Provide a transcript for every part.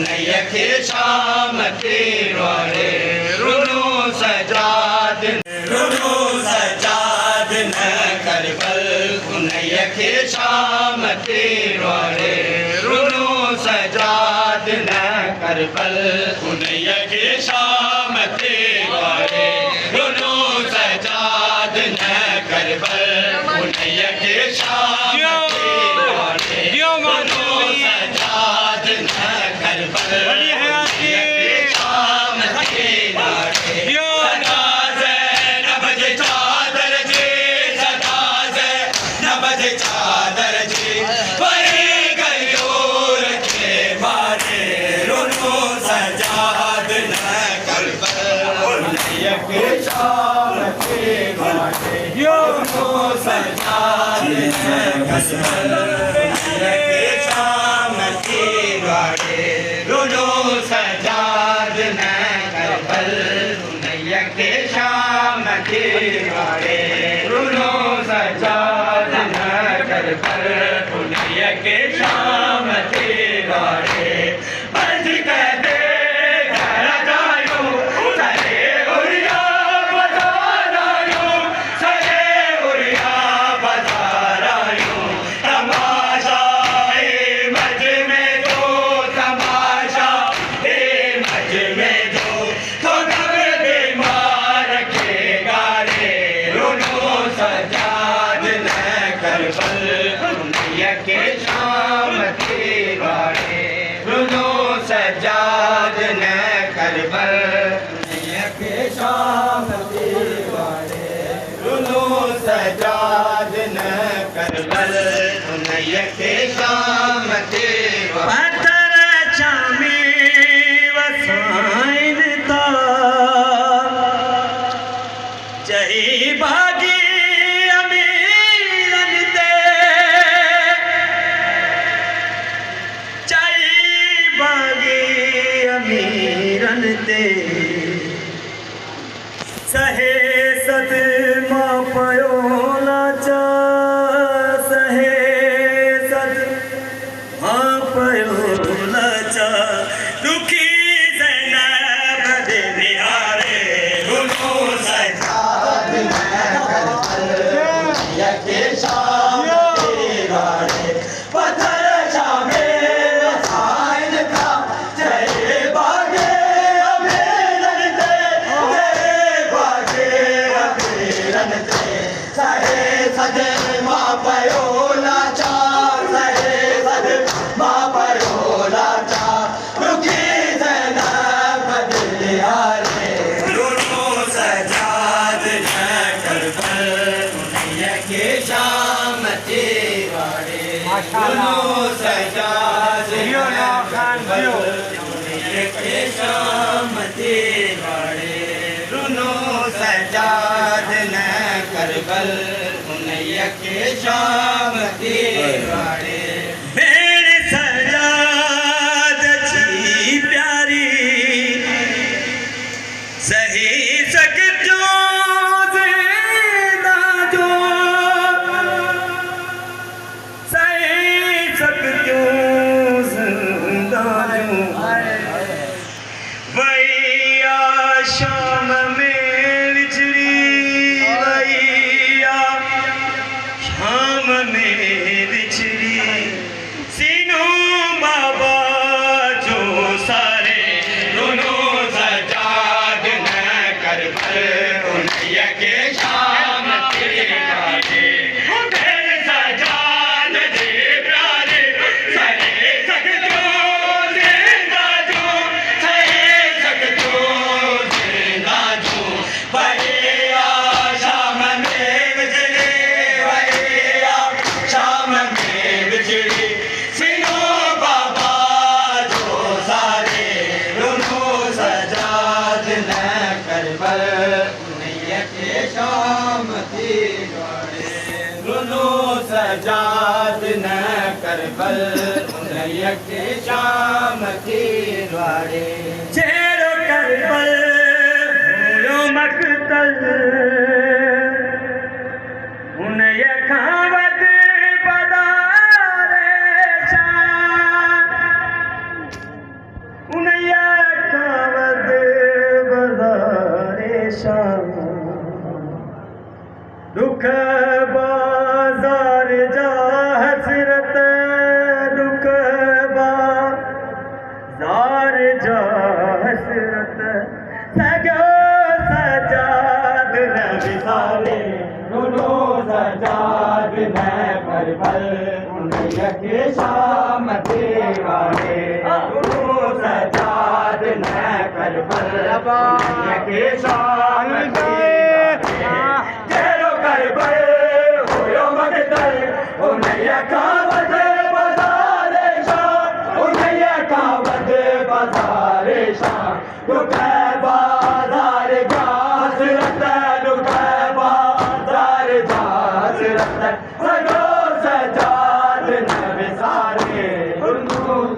यखे शाम के वाले रुनो सजाद न करबल उन यखे शाम के वाले रुनो सजाद न करबल उन यखे शाम के वाले रुनो सजाद न करबल उन यखे शाम के वाले रुनो सजाद न करबल चादर जी परे गयोर के मारे रुनो सजाद न करबल यके शाम के मारे रुनो सजाद न करबल यके शाम के मारे रुनो सजाद न करबल यके शाम के मारे रुनो सजाद पर पुण्य के शाम के वाले बज कहते घर जायो सरे उरिया बजारायो सरे उरिया बजारायो तमाशा ए मज में दो तमाशा ए मज में दो तो कब्र बीमार के गारे रुनो सजाद न करबल यके शाम के वाले रुनो सजाद न करबल यके शाम के वाले रुनो सजाद न करबल यके शाम के पत्थर चामी वसाइन ता जही भागी अमीरन ते सहे सद मां पयो लाचा सहे सद मां पयो लाचा दुखी ज़ैनब दे निहारे रुनो सजाद न करबल यके शाम के वाले पत्थर शामे वसाइन था सहे सद मां पयो लाचा सहे सद मां पयो लाचा रुखी ज़ैनब दिलियारे रुनो सजाद न करबल यके शाम के वाले रुनो सजाद न करबल यके शाम के वाले रुनो सजाद न करबल यके शाम के वाले भेड़ सजाद छी प्यारी सही सकजो ज़िंदा जो सही सकजो ज़िंदा जो वैया शाम में सीनो बाबा जो सारे रुनो सजाद न करबल यके शाम के वाले भेड़ सजाद दे प्यारे सहे सकजो ज़िंदा जो सहे सकजो ज़िंदा जो भैया शाम में बिजली भैया शाम में बिजली सीनो बाबा जो सारे रुनो सजाद न करबल यके शाम के वाले रुनो सजाद न करबल यके शाम के वाले जेरो करबल हुयो मकतल उन यखावत बदारे शाम के शाम दीवाने सजाद न करबल के शाम तेरो करबल होयो मगदल उनैया कावद बाजारे शाम उनैया कावद बाजारे शाम दुखे बाजार घास रतन दुखे बाजार घास रतन सगो सजाद न विसारे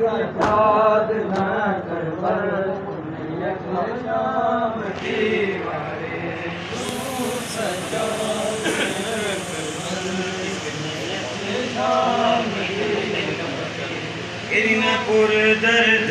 सजाद न करबल उनैया का शाम दीवारे सजाद न करबल शाम दीवारे। पुर दर्द